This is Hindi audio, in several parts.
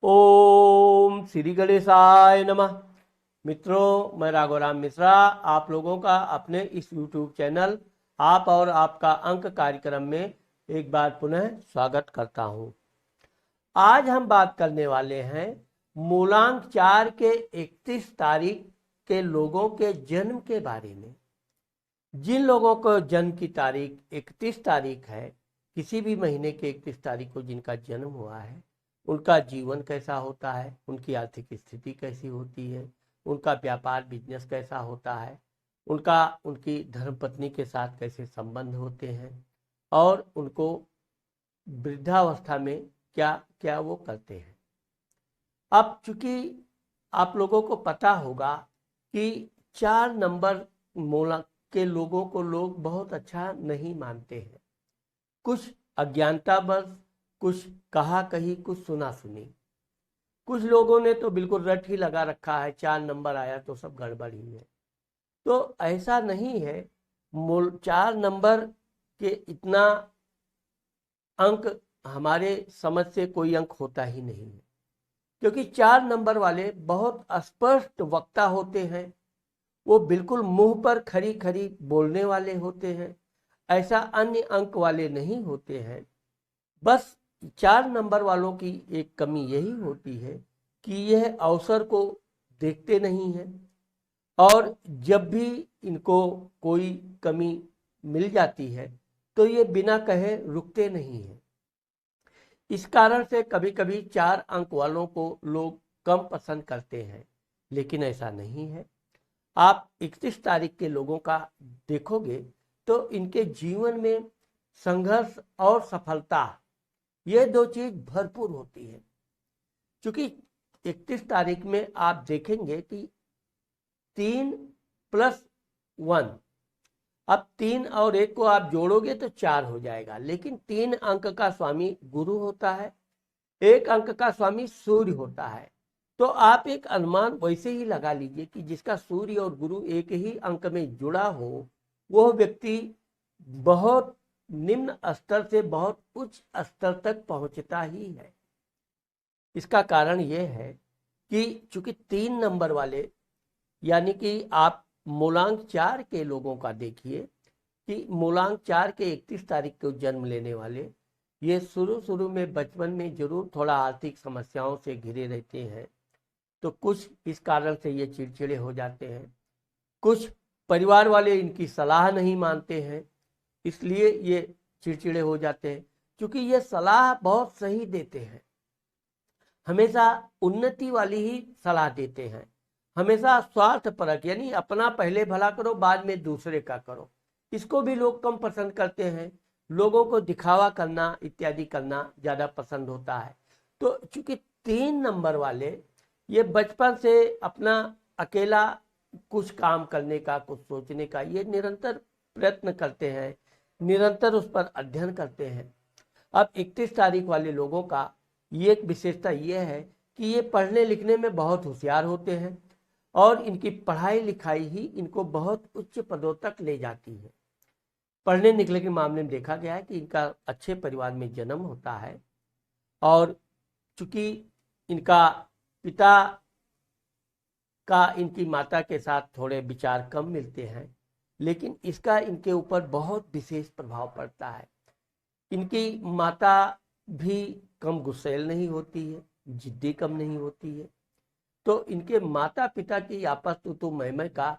ओम श्री गणेशाय नमः। मित्रों, मैं राघवराम मिश्रा आप लोगों का अपने इस YouTube चैनल आप और आपका अंक कार्यक्रम में एक बार पुनः स्वागत करता हूं। आज हम बात करने वाले हैं मूलांक 4 के 31 तारीख के लोगों के जन्म के बारे में। जिन लोगों को जन्म की तारीख 31 तारीख है, किसी भी महीने के 31 तारीख को जिनका जन्म हुआ है, उनका जीवन कैसा होता है, उनकी आर्थिक स्थिति कैसी होती है, उनका व्यापार बिजनेस कैसा होता है, उनकी धर्मपत्नी के साथ कैसे संबंध होते हैं और उनको वृद्धावस्था में क्या क्या वो करते हैं। अब चूंकि आप लोगों को पता होगा कि 4 नंबर मूलांक के लोगों को लोग बहुत अच्छा नहीं मानते हैं। कुछ अज्ञानतावश, कुछ कहा कही, कुछ सुना सुनी। कुछ लोगों ने तो बिल्कुल रट ही लगा रखा है, 4 नंबर आया तो सब गड़बड़ ही है। तो ऐसा नहीं है। 4 नंबर के इतना अंक हमारे समझ से कोई अंक होता ही नहीं है, क्योंकि 4 नंबर वाले बहुत स्पष्ट वक्ता होते हैं। वो बिल्कुल मुंह पर खरी खरी बोलने वाले होते हैं। ऐसा अन्य अंक वाले नहीं होते हैं। बस 4 नंबर वालों की एक कमी यही होती है कि यह अवसर को देखते नहीं है, और जब भी इनको कोई कमी मिल जाती है तो ये बिना कहे रुकते नहीं हैं। इस कारण से कभी कभी 4 अंक वालों को लोग कम पसंद करते हैं, लेकिन ऐसा नहीं है। आप 31 तारीख के लोगों का देखोगे तो इनके जीवन में संघर्ष और सफलता, ये दो चीज भरपूर होती है। क्योंकि 31 तारीख में आप देखेंगे कि 3 + 1, अब 3 और 1 को आप जोड़ोगे तो 4 हो जाएगा, लेकिन 3 अंक का स्वामी गुरु होता है, 1 अंक का स्वामी सूर्य होता है। तो आप एक अनुमान वैसे ही लगा लीजिए कि जिसका सूर्य और गुरु एक ही अंक में जुड़ा हो, वह व्यक्ति बहुत निम्न स्तर से बहुत उच्च स्तर तक पहुंचता ही है। इसका कारण यह है कि चूंकि 3 नंबर वाले, यानी कि आप मूलांक 4 के लोगों का देखिए कि मूलांक 4 के 31 तारीख को जन्म लेने वाले, ये शुरू में बचपन में जरूर थोड़ा आर्थिक समस्याओं से घिरे रहते हैं। तो कुछ इस कारण से ये चिड़चिड़े हो जाते हैं। कुछ परिवार वाले इनकी सलाह नहीं मानते हैं, इसलिए ये चिड़चिड़े हो जाते हैं। क्योंकि ये सलाह बहुत सही देते हैं, हमेशा उन्नति वाली ही सलाह देते हैं, हमेशा स्वार्थपरक, यानी अपना पहले भला करो बाद में दूसरे का करो। इसको भी लोग कम पसंद करते हैं। लोगों को दिखावा करना इत्यादि करना ज्यादा पसंद होता है। तो चूंकि 3 नंबर वाले ये बचपन से अपना अकेला कुछ काम करने का, कुछ सोचने का ये निरंतर प्रयत्न करते हैं, निरंतर उस पर अध्ययन करते हैं। अब 31 तारीख वाले लोगों का ये एक विशेषता यह है कि ये पढ़ने लिखने में बहुत होशियार होते हैं, और इनकी पढ़ाई लिखाई ही इनको बहुत उच्च पदों तक ले जाती है। पढ़ने निकले के मामले में देखा गया है कि इनका अच्छे परिवार में जन्म होता है, और चूंकि इनका पिता का इनकी माता के साथ थोड़े विचार कम मिलते हैं, लेकिन इसका इनके ऊपर बहुत विशेष प्रभाव पड़ता है। इनकी माता भी कम गुस्सैल नहीं होती है, जिद्दी कम नहीं होती है। तो इनके माता पिता की आपस तो मैं का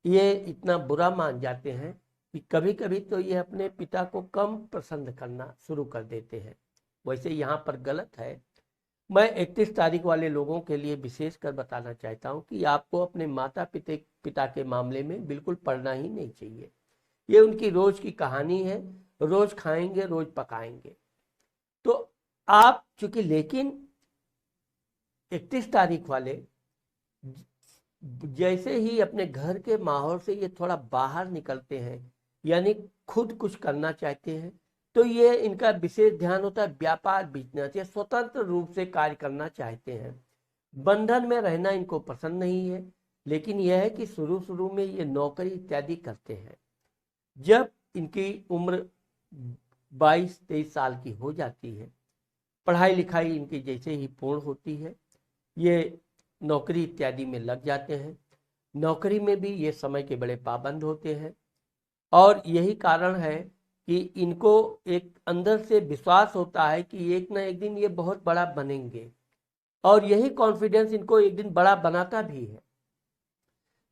ये इतना बुरा मान जाते हैं कि कभी कभी तो ये अपने पिता को कम पसंद करना शुरू कर देते हैं। वैसे यहाँ पर गलत है। मैं 31 तारीख वाले लोगों के लिए विशेष कर बताना चाहता हूँ कि आपको अपने माता पिता के मामले में बिल्कुल पढ़ना ही नहीं चाहिए। ये उनकी रोज की कहानी है, रोज खाएंगे रोज पकाएंगे। तो आप चूंकि, लेकिन 31 तारीख वाले जैसे ही अपने घर के माहौल से ये थोड़ा बाहर निकलते हैं, यानी खुद कुछ करना चाहते हैं, तो ये इनका विशेष ध्यान होता है व्यापार बिजनेस, ये स्वतंत्र रूप से कार्य करना चाहते हैं। बंधन में रहना इनको पसंद नहीं है, लेकिन यह है कि शुरू में ये नौकरी इत्यादि करते हैं। जब इनकी उम्र 22-23 साल की हो जाती है, पढ़ाई लिखाई इनकी जैसे ही पूर्ण होती है ये नौकरी इत्यादि में लग जाते हैं। नौकरी में भी ये समय के बड़े पाबंद होते हैं और यही कारण है कि इनको एक अंदर से विश्वास होता है कि एक ना एक दिन ये बहुत बड़ा बनेंगे और यही कॉन्फिडेंस इनको एक दिन बड़ा बनाता भी है।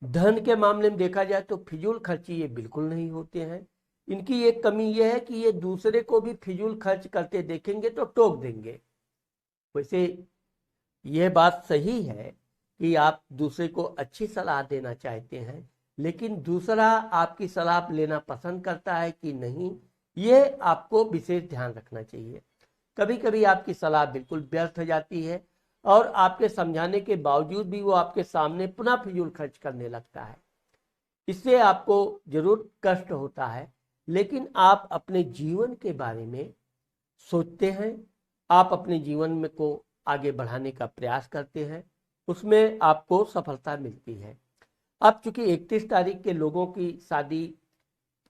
धन के मामले में देखा जाए तो फिजूल खर्ची ये बिल्कुल नहीं होते हैं। इनकी एक कमी ये है कि ये दूसरे को भी फिजूल खर्च करते देखेंगे तो टोक देंगे। वैसे यह बात सही है कि आप दूसरे को अच्छी सलाह देना चाहते हैं, लेकिन दूसरा आपकी सलाह लेना पसंद करता है कि नहीं, ये आपको विशेष ध्यान रखना चाहिए। कभी कभी आपकी सलाह बिल्कुल व्यर्थ हो जाती है और आपके समझाने के बावजूद भी वो आपके सामने पुनः फिजूल खर्च करने लगता है। इससे आपको जरूर कष्ट होता है, लेकिन आप अपने जीवन के बारे में सोचते हैं, आप अपने जीवन में को आगे बढ़ाने का प्रयास करते हैं, उसमें आपको सफलता मिलती है। अब चूंकि 31 तारीख के लोगों की शादी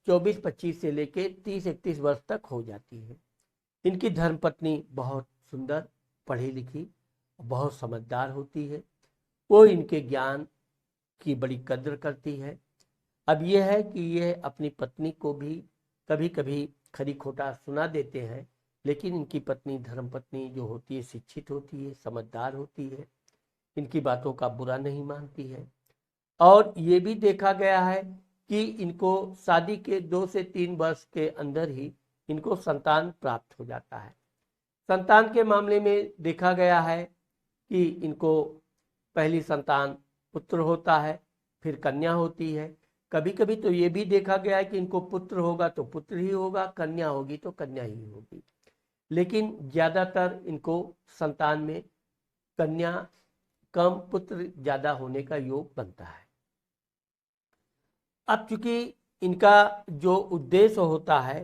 24-25 से लेके 30-31 वर्ष तक हो जाती है। इनकी धर्मपत्नी बहुत सुंदर, पढ़ी लिखी, बहुत समझदार होती है। वो इनके ज्ञान की बड़ी कद्र करती है। अब यह है कि यह अपनी पत्नी को भी कभी कभी खरी खोटा सुना देते हैं, लेकिन इनकी पत्नी धर्मपत्नी जो होती है शिक्षित होती है, समझदार होती है, इनकी बातों का बुरा नहीं मानती है। और ये भी देखा गया है कि इनको शादी के 2 से 3 वर्ष के अंदर ही इनको संतान प्राप्त हो जाता है। संतान के मामले में देखा गया है कि इनको पहली संतान पुत्र होता है, फिर कन्या होती है। कभी कभी तो ये भी देखा गया है कि इनको पुत्र होगा तो पुत्र ही होगा, कन्या होगी तो कन्या ही होगी, लेकिन ज्यादातर इनको संतान में कन्या कम, पुत्र ज्यादा होने का योग बनता है। अब चूंकि इनका जो उद्देश्य होता है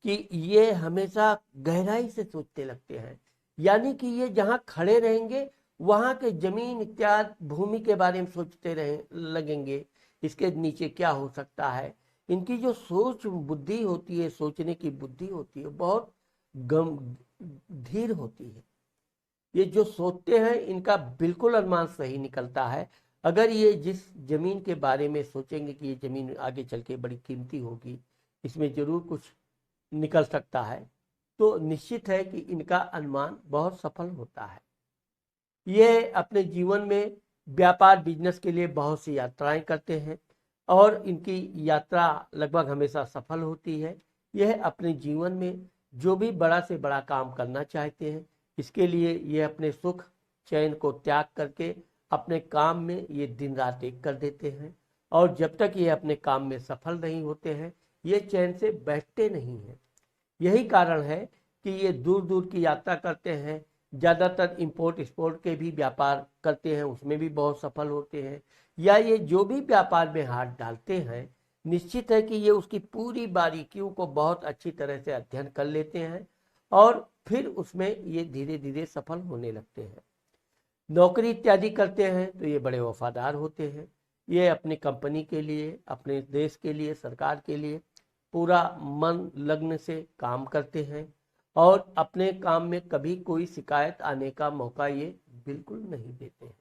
कि ये हमेशा गहराई से सोचते लगते हैं, यानी कि ये जहां खड़े रहेंगे वहां के जमीन इत्यादि भूमि के बारे में सोचते रहे लगेंगे, इसके नीचे क्या हो सकता है। इनकी जो सोच बुद्धि होती है, सोचने की बुद्धि होती है, बहुत गम धीर होती है। ये जो सोचते हैं इनका बिल्कुल अनुमान सही निकलता है। अगर ये जिस जमीन के बारे में सोचेंगे कि ये जमीन आगे चल के बड़ी कीमती होगी, इसमें जरूर कुछ निकल सकता है, तो निश्चित है कि इनका अनुमान बहुत सफल होता है। ये अपने जीवन में व्यापार बिजनेस के लिए बहुत सी यात्राएं करते हैं और इनकी यात्रा लगभग हमेशा सफल होती है। यह अपने जीवन में जो भी बड़ा से बड़ा काम करना चाहते हैं, इसके लिए ये अपने सुख चैन को त्याग करके अपने काम में ये दिन रात एक कर देते हैं और जब तक ये अपने काम में सफल नहीं होते हैं ये चैन से बैठते नहीं हैं। यही कारण है कि ये दूर दूर की यात्रा करते हैं, ज़्यादातर इंपोर्ट एक्सपोर्ट के भी व्यापार करते हैं, उसमें भी बहुत सफल होते हैं, या ये जो भी व्यापार में हाथ डालते हैं निश्चित है कि ये उसकी पूरी बारीकियों को बहुत अच्छी तरह से अध्ययन कर लेते हैं और फिर उसमें ये धीरे धीरे सफल होने लगते हैं। नौकरी इत्यादि करते हैं तो ये बड़े वफादार होते हैं। ये अपनी कंपनी के लिए, अपने देश के लिए, सरकार के लिए पूरा मन लग्न से काम करते हैं और अपने काम में कभी कोई शिकायत आने का मौका ये बिल्कुल नहीं देते हैं।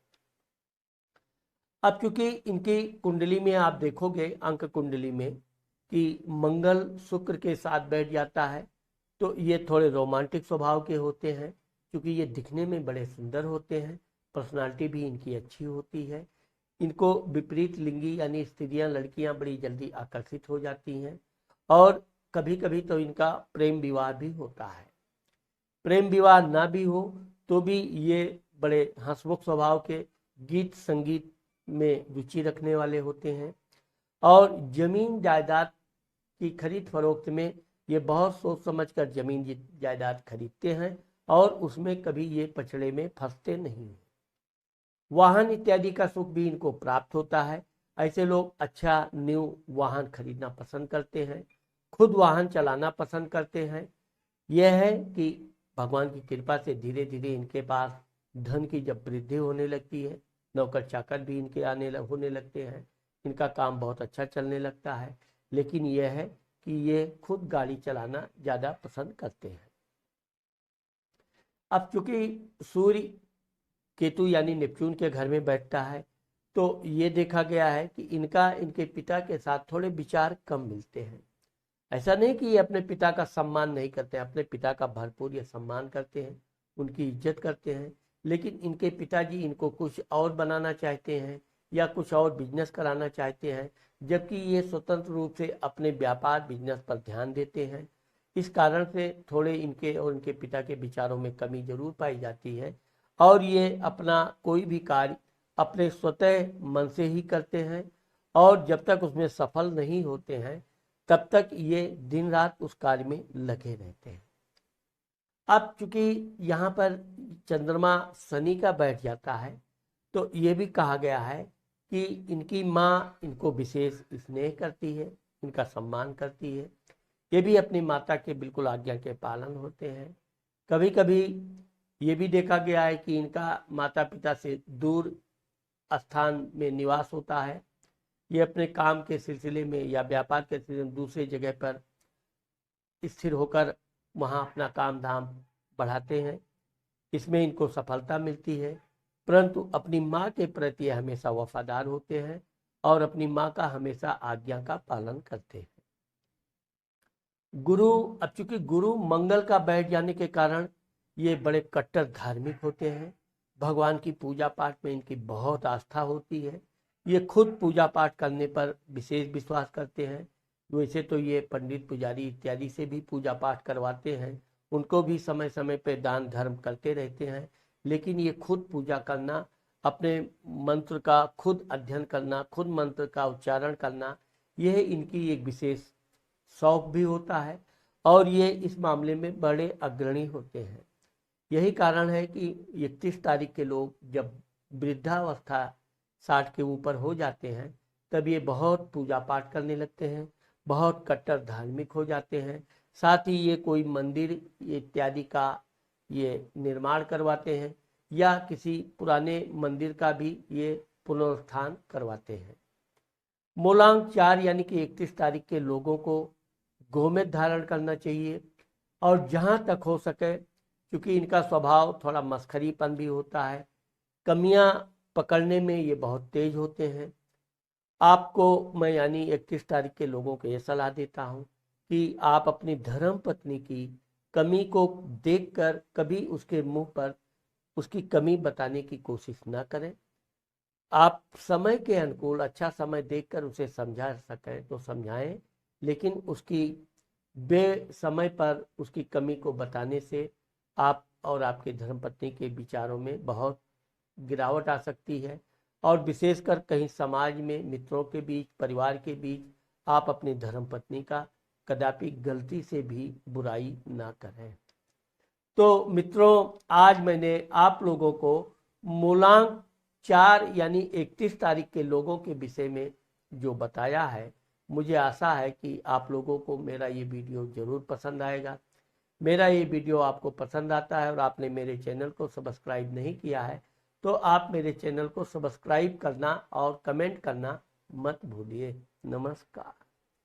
अब क्योंकि इनकी कुंडली में आप देखोगे, अंक कुंडली में, कि मंगल शुक्र के साथ बैठ जाता है, तो ये थोड़े रोमांटिक स्वभाव के होते हैं। क्योंकि ये दिखने में बड़े सुंदर होते हैं, पर्सनालिटी भी इनकी अच्छी होती है। इनको विपरीत लिंगी यानी स्त्रियां, लड़कियां बड़ी जल्दी आकर्षित हो जाती हैं और कभी कभी तो इनका प्रेम विवाह भी होता है। प्रेम विवाह ना भी हो तो भी ये बड़े हंसमुख स्वभाव के, गीत संगीत में रुचि रखने वाले होते हैं और जमीन जायदाद की खरीद फरोख्त में ये बहुत सोच समझकर जमीन जायदाद खरीदते हैं और उसमें कभी ये पछड़े में फंसते नहीं हैं। वाहन इत्यादि का सुख भी इनको प्राप्त होता है। ऐसे लोग अच्छा न्यू वाहन खरीदना पसंद करते हैं, खुद वाहन चलाना पसंद करते हैं। यह है कि भगवान की कृपा से धीरे धीरे इनके पास धन की जब वृद्धि होने लगती है, नौकर चाकर भी इनके होने लगते हैं, इनका काम बहुत अच्छा चलने लगता है। लेकिन यह है कि ये खुद गाड़ी चलाना ज़्यादा पसंद करते हैं। अब चूंकि सूर्य केतु यानी नेपच्यून के घर में बैठता है, तो ये देखा गया है कि इनके पिता के साथ थोड़े विचार कम मिलते हैं। ऐसा नहीं कि ये अपने पिता का सम्मान नहीं करते हैं, अपने पिता का भरपूर ये सम्मान करते हैं, उनकी इज्जत करते हैं, लेकिन इनके पिताजी इनको कुछ और बनाना चाहते हैं या कुछ और बिजनेस कराना चाहते हैं, जबकि ये स्वतंत्र रूप से अपने व्यापार बिजनेस पर ध्यान देते हैं। इस कारण से थोड़े इनके और इनके पिता के विचारों में कमी जरूर पाई जाती है और ये अपना कोई भी कार्य अपने स्वतः मन से ही करते हैं और जब तक उसमें सफल नहीं होते हैं तब तक ये दिन रात उस कार्य में लगे रहते हैं। अब चूंकि यहाँ पर चंद्रमा शनि का बैठ जाता है, तो ये भी कहा गया है कि इनकी माँ इनको विशेष स्नेह करती है, इनका सम्मान करती है। ये भी अपनी माता के बिल्कुल आज्ञा के पालन होते हैं। कभी कभी ये भी देखा गया है कि इनका माता पिता से दूर स्थान में निवास होता है। ये अपने काम के सिलसिले में या व्यापार के सिलसिले में दूसरे जगह पर स्थिर होकर वहाँ अपना काम धाम बढ़ाते हैं। इसमें इनको सफलता मिलती है, परंतु अपनी माँ के प्रति हमेशा वफादार होते हैं और अपनी माँ का हमेशा आज्ञा का पालन करते हैं। गुरु, अब चूंकि गुरु मंगल का बैठ जाने के कारण ये बड़े कट्टर धार्मिक होते हैं। भगवान की पूजा पाठ में इनकी बहुत आस्था होती है। ये खुद पूजा पाठ करने पर विशेष विश्वास करते हैं। वैसे तो ये पंडित पुजारी इत्यादि से भी पूजा पाठ करवाते हैं, उनको भी समय समय पर दान धर्म करते रहते हैं, लेकिन ये खुद पूजा करना, अपने मंत्र का खुद अध्ययन करना, खुद मंत्र का उच्चारण करना, यह इनकी एक विशेष शौक भी होता है और ये इस मामले में बड़े अग्रणी होते हैं। यही कारण है कि 31 तारीख के लोग जब वृद्धावस्था 60 के ऊपर हो जाते हैं तब ये बहुत पूजा पाठ करने लगते हैं, बहुत कट्टर धार्मिक हो जाते हैं। साथ ही ये कोई मंदिर इत्यादि का ये निर्माण करवाते हैं या किसी पुराने मंदिर का भी ये पुनरुत्थान करवाते हैं। मूलांक 4 यानी कि 31 तारीख के लोगों को गोमेद धारण करना चाहिए और जहाँ तक हो सके, क्योंकि इनका स्वभाव थोड़ा मस्खरीपन भी होता है, कमियां पकड़ने में ये बहुत तेज होते हैं। आपको मैं यानी 31 तारीख के लोगों को ये सलाह देता हूँ कि आप अपनी धर्म पत्नी की कमी को देखकर कभी उसके मुंह पर उसकी कमी बताने की कोशिश न करें। आप समय के अनुकूल अच्छा समय देखकर उसे समझा सकें तो समझाएं, लेकिन उसकी बेसमय पर उसकी कमी को बताने से आप और आपके धर्मपत्नी के विचारों में बहुत गिरावट आ सकती है और विशेषकर कहीं समाज में, मित्रों के बीच, परिवार के बीच आप अपनी धर्मपत्नी का कदापि गलती से भी बुराई ना करें। तो मित्रों, आज मैंने आप लोगों को मूलांक 4 यानी 31 तारीख के लोगों के विषय में जो बताया है, मुझे आशा है कि आप लोगों को मेरा ये वीडियो ज़रूर पसंद आएगा। मेरा ये वीडियो आपको पसंद आता है और आपने मेरे चैनल को सब्सक्राइब नहीं किया है तो आप मेरे चैनल को सब्सक्राइब करना और कमेंट करना मत भूलिए। नमस्कार।